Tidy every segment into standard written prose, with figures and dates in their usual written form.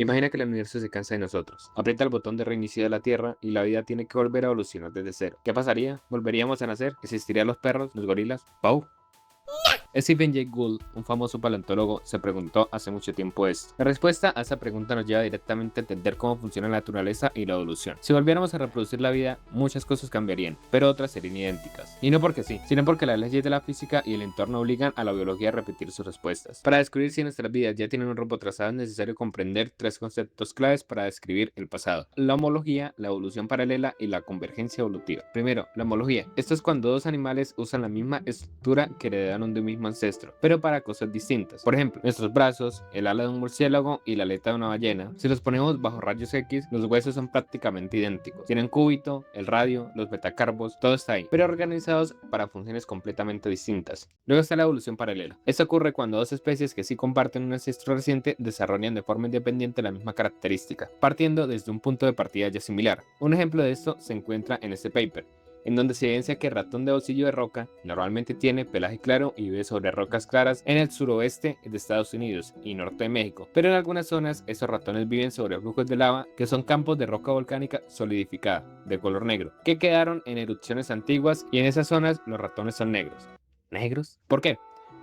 Imagina que el universo se cansa de nosotros. Aprieta el botón de reinicio de la Tierra y la vida tiene que volver a evolucionar desde cero. ¿Qué pasaría? ¿Volveríamos a nacer? ¿Existirían los perros, los gorilas? ¡Pau! Stephen Jay Gould, un famoso paleontólogo, se preguntó hace mucho tiempo esto. La respuesta a esa pregunta nos lleva directamente a entender cómo funciona la naturaleza y la evolución. Si volviéramos a reproducir la vida, muchas cosas cambiarían, pero otras serían idénticas. Y no porque sí, sino porque las leyes de la física y el entorno obligan a la biología a repetir sus respuestas. Para descubrir si nuestras vidas ya tienen un rumbo trazado, es necesario comprender tres conceptos claves para describir el pasado: la homología, la evolución paralela y la convergencia evolutiva. Primero, la homología. Esto es cuando dos animales usan la misma estructura que heredaron de un mismo ancestro, pero para cosas distintas. Por ejemplo, nuestros brazos, el ala de un murciélago y la aleta de una ballena, si los ponemos bajo rayos X, los huesos son prácticamente idénticos. Tienen cúbito, el radio, los metacarbos, todo está ahí, pero organizados para funciones completamente distintas. Luego está la evolución paralela. Esto ocurre cuando dos especies que sí comparten un ancestro reciente desarrollan de forma independiente la misma característica, partiendo desde un punto de partida ya similar. Un ejemplo de esto se encuentra en este paper, en donde se evidencia que el ratón de bolsillo de roca normalmente tiene pelaje claro y vive sobre rocas claras en el suroeste de Estados Unidos y norte de México, pero en algunas zonas esos ratones viven sobre flujos de lava que son campos de roca volcánica solidificada, de color negro, que quedaron en erupciones antiguas, y en esas zonas los ratones son negros. ¿Negros? ¿Por qué?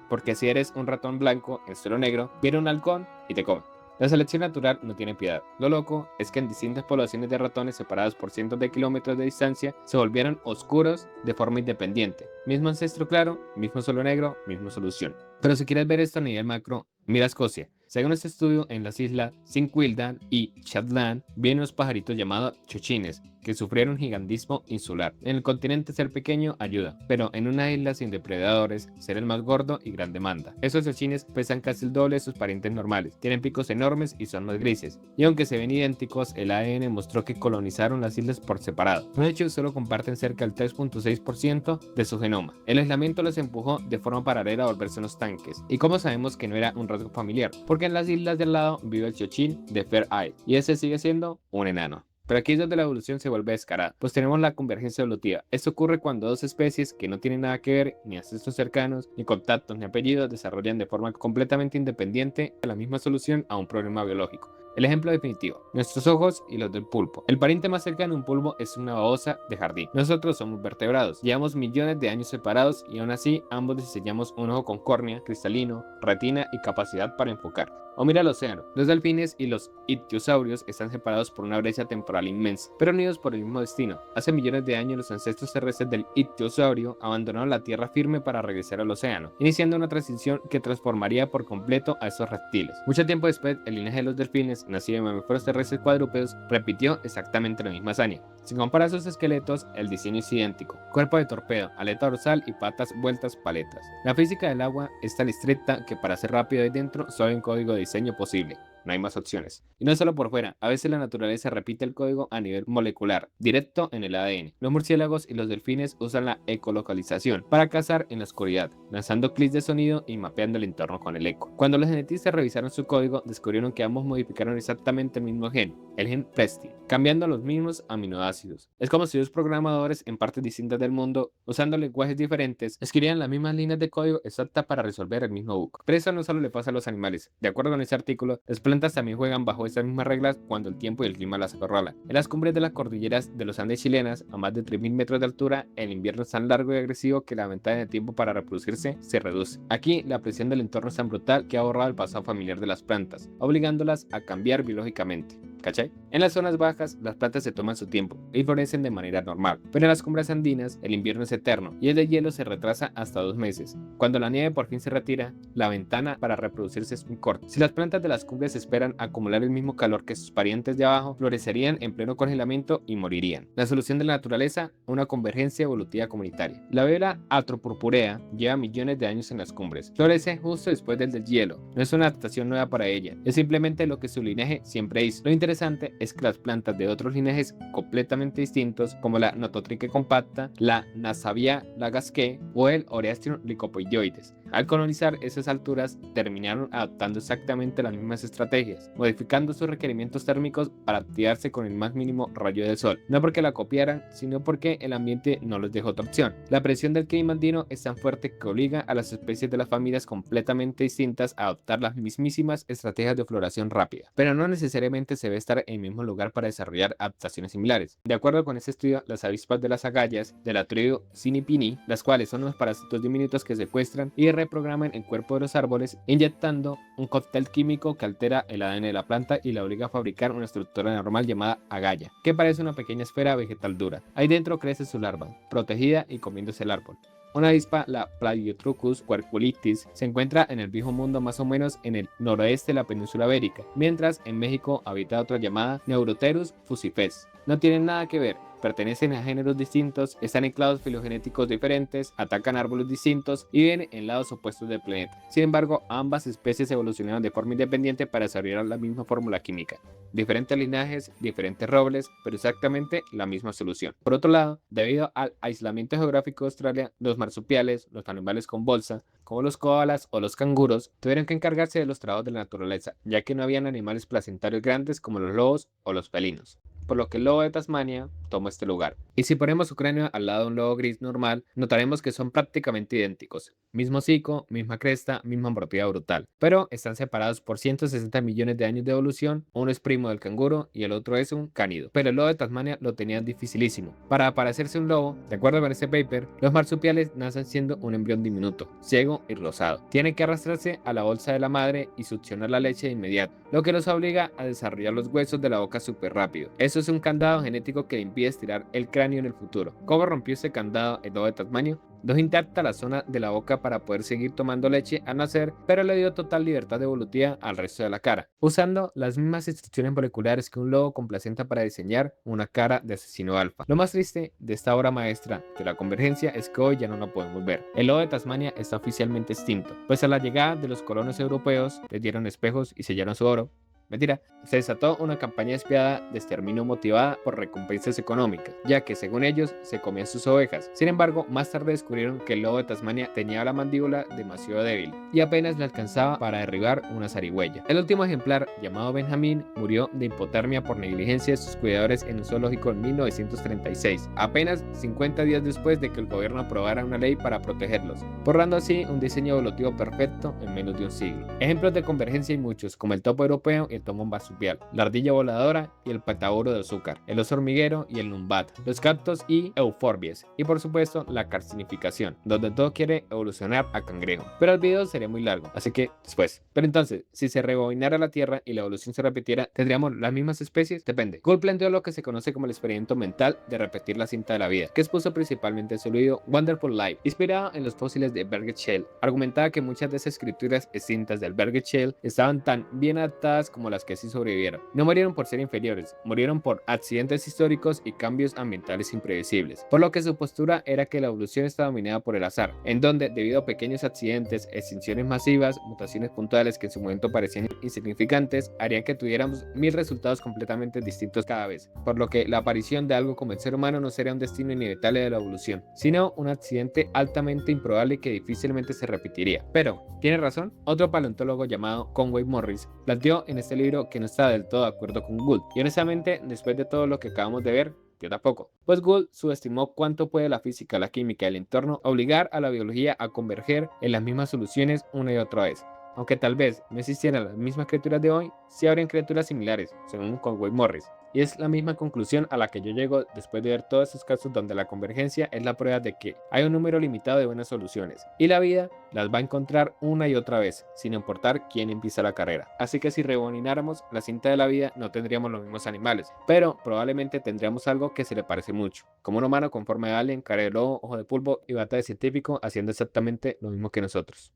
Porque si eres un ratón blanco en suelo negro, viene un halcón y te come. La selección natural no tiene piedad. Lo loco es que en distintas poblaciones de ratones separados por cientos de kilómetros de distancia se volvieron oscuros de forma independiente. Mismo ancestro claro, mismo suelo negro, misma solución. Pero si quieres ver esto a nivel macro, mira Escocia. Según este estudio, en las islas Cinquildan y Shetland viven unos pajaritos llamados chochines que sufrieron gigantismo insular. En el continente ser pequeño ayuda, pero en una isla sin depredadores, ser el más gordo y gran demanda. Esos chochines pesan casi el doble de sus parientes normales, tienen picos enormes y son más grises. Y aunque se ven idénticos, el ADN mostró que colonizaron las islas por separado. De hecho, solo comparten cerca del 3.6% de su genoma. El aislamiento los empujó de forma paralela a volverse unos tanques. ¿Y cómo sabemos que no era un rasgo familiar? Porque en las islas de al lado vive el chochín de Fair Isle, y ese sigue siendo un enano. Pero aquí es donde la evolución se vuelve descarada, pues tenemos la convergencia evolutiva. Esto ocurre cuando dos especies que no tienen nada que ver, ni ancestros cercanos, ni contactos, ni apellidos, desarrollan de forma completamente independiente la misma solución a un problema biológico. El ejemplo definitivo: nuestros ojos y los del pulpo. El pariente más cercano a un pulpo es una babosa de jardín. Nosotros somos vertebrados, llevamos millones de años separados y aún así ambos diseñamos un ojo con córnea, cristalino, retina y capacidad para enfocar. O mira el océano. Los delfines y los ictiosaurios están separados por una brecha temporal inmensa, pero unidos por el mismo destino. Hace millones de años los ancestros terrestres del ictiosaurio abandonaron la tierra firme para regresar al océano, iniciando una transición que transformaría por completo a esos reptiles. Mucho tiempo después, el linaje de los delfines, nacido de mamíferos terrestres cuadrúpedos, repitió exactamente la misma hazaña. Si comparas sus esqueletos, el diseño es idéntico: cuerpo de torpedo, aleta dorsal y patas vueltas paletas. La física del agua es tan estricta que para ser rápido ahí dentro solo hay un código de diseño posible. No hay más opciones. Y no solo por fuera, a veces la naturaleza repite el código a nivel molecular, directo en el ADN. Los murciélagos y los delfines usan la ecolocalización para cazar en la oscuridad, lanzando clics de sonido y mapeando el entorno con el eco. Cuando los genetistas revisaron su código, descubrieron que ambos modificaron exactamente el mismo gen, el gen PRESTI, cambiando los mismos aminoácidos. Es como si dos programadores en partes distintas del mundo, usando lenguajes diferentes, escribieran las mismas líneas de código exactas para resolver el mismo bug. Pero eso no solo le pasa a los animales. De acuerdo con este artículo, las plantas también juegan bajo estas mismas reglas cuando el tiempo y el clima las acorralan. En las cumbres de las cordilleras de los Andes chilenas, a más de 3000 metros de altura, el invierno es tan largo y agresivo que la ventana de tiempo para reproducirse se reduce. Aquí, la presión del entorno es tan brutal que ha borrado el pasado familiar de las plantas, obligándolas a cambiar biológicamente. ¿Cachai? En las zonas bajas, las plantas se toman su tiempo y florecen de manera normal, pero en las cumbres andinas, el invierno es eterno y el de hielo se retrasa hasta 2 meses. Cuando la nieve por fin se retira, la ventana para reproducirse es muy corta. Si las plantas de las cumbres esperan acumular el mismo calor que sus parientes de abajo, florecerían en pleno congelamiento y morirían. La solución de la naturaleza: una convergencia evolutiva comunitaria. La vela atropurpurea lleva millones de años en las cumbres. Florece justo después del deshielo. No es una adaptación nueva para ella, es simplemente lo que su linaje siempre hizo. Lo interesante es que las plantas de otros linajes completamente distintos, como la Nototrique compacta, la Nasavia lagaskei o el Oreastrum lycopoidioides, Al colonizar esas alturas, terminaron adoptando exactamente las mismas estrategias, modificando sus requerimientos térmicos para activarse con el más mínimo rayo del sol, no porque la copiaran, sino porque el ambiente no les dejó otra opción. La presión del clima andino es tan fuerte que obliga a las especies de las familias completamente distintas a adoptar las mismísimas estrategias de floración rápida, pero no necesariamente se debe estar en el mismo lugar para desarrollar adaptaciones similares. De acuerdo con este estudio, las avispas de las agallas de la tribu Cynippini, las cuales son unos parásitos diminutos que secuestran y reprograman el cuerpo de los árboles, inyectando un cóctel químico que altera el ADN de la planta y la obliga a fabricar una estructura normal llamada agalla, que parece una pequeña esfera vegetal dura. Ahí dentro crece su larva, protegida y comiéndose el árbol. Una avispa, la Plagiotruchus querculitis, se encuentra en el viejo mundo más o menos en el noroeste de la península ibérica, mientras en México habita otra llamada Neuroterus fucifes. No tienen nada que ver, pertenecen a géneros distintos, están en clados filogenéticos diferentes, atacan árboles distintos y viven en lados opuestos del planeta. Sin embargo, ambas especies evolucionaron de forma independiente para desarrollar la misma fórmula química. Diferentes linajes, diferentes robles, pero exactamente la misma solución. Por otro lado, debido al aislamiento geográfico de Australia, los marsupiales, los animales con bolsa, como los koalas o los canguros, tuvieron que encargarse de los trabajos de la naturaleza, ya que no habían animales placentarios grandes como los lobos o los felinos, por lo que el lobo de Tasmania tomó este lugar. Y si ponemos su cráneo al lado de un lobo gris normal, notaremos que son prácticamente idénticos. Mismo hocico, misma cresta, misma mordida brutal. Pero están separados por 160 millones de años de evolución, uno es primo del canguro y el otro es un cánido. Pero el lobo de Tasmania lo tenía dificilísimo. Para parecerse un lobo, de acuerdo con este paper, los marsupiales nacen siendo un embrión diminuto, ciego y rosado. Tienen que arrastrarse a la bolsa de la madre y succionar la leche de inmediato, lo que los obliga a desarrollar los huesos de la boca súper rápido. Eso es un candado genético que le impide estirar el cráneo en el futuro. ¿Cómo rompió ese candado el lobo de Tasmania? Dejó intacta la zona de la boca para poder seguir tomando leche al nacer, pero le dio total libertad evolutiva al resto de la cara, usando las mismas instrucciones moleculares que un lobo con placenta para diseñar una cara de asesino alfa. Lo más triste de esta obra maestra de la convergencia es que hoy ya no la podemos ver. El lobo de Tasmania está oficialmente extinto, pues a la llegada de los colonos europeos les dieron espejos y sellaron su oro. Mentira, se desató una campaña despiadada de exterminio motivada por recompensas económicas, ya que según ellos se comían sus ovejas. Sin embargo, más tarde descubrieron que el lobo de Tasmania tenía la mandíbula demasiado débil y apenas le alcanzaba para derribar una zarigüeya. El último ejemplar, llamado Benjamín, murió de hipotermia por negligencia de sus cuidadores en un zoológico en 1936, apenas 50 días después de que el gobierno aprobara una ley para protegerlos, borrando así un diseño evolutivo perfecto en menos de un siglo. Ejemplos de convergencia hay muchos, como el topo europeo y el tomo marsupial, la ardilla voladora y el patauro de azúcar, el oso hormiguero y el numbat, los cactos y euforbias, y por supuesto la carcinificación, donde todo quiere evolucionar a cangrejo. Pero el video sería muy largo, así que después. Pero entonces, si se rebobinara la Tierra y la evolución se repitiera, ¿tendríamos las mismas especies? Depende. Gould planteó lo que se conoce como el experimento mental de repetir la cinta de la vida, que expuso principalmente en su libro Wonderful Life, inspirado en los fósiles de Burgess Shale. Argumentaba que muchas de esas escrituras extintas del Burgess Shale estaban tan bien adaptadas como las que sí sobrevivieron. No murieron por ser inferiores, murieron por accidentes históricos y cambios ambientales impredecibles, por lo que su postura era que la evolución está dominada por el azar, en donde debido a pequeños accidentes, extinciones masivas, mutaciones puntuales que en su momento parecían insignificantes, harían que tuviéramos 1000 resultados completamente distintos cada vez, por lo que la aparición de algo como el ser humano no sería un destino inevitable de la evolución, sino un accidente altamente improbable que difícilmente se repetiría. Pero, ¿tiene razón? Otro paleontólogo llamado Conway Morris planteó en este libro que no está del todo de acuerdo con Gould, y honestamente, después de todo lo que acabamos de ver, yo tampoco. Pues Gould subestimó cuánto puede la física, la química y el entorno obligar a la biología a converger en las mismas soluciones una y otra vez. Aunque tal vez no existieran las mismas criaturas de hoy, sí habrían criaturas similares, según Conway Morris. Y es la misma conclusión a la que yo llego después de ver todos esos casos donde la convergencia es la prueba de que hay un número limitado de buenas soluciones, y la vida las va a encontrar una y otra vez, sin importar quién empieza la carrera. Así que si rebobináramos la cinta de la vida, no tendríamos los mismos animales, pero probablemente tendríamos algo que se le parece mucho, como un humano con forma de alien, cara de lobo, ojo de pulpo y bata de científico haciendo exactamente lo mismo que nosotros.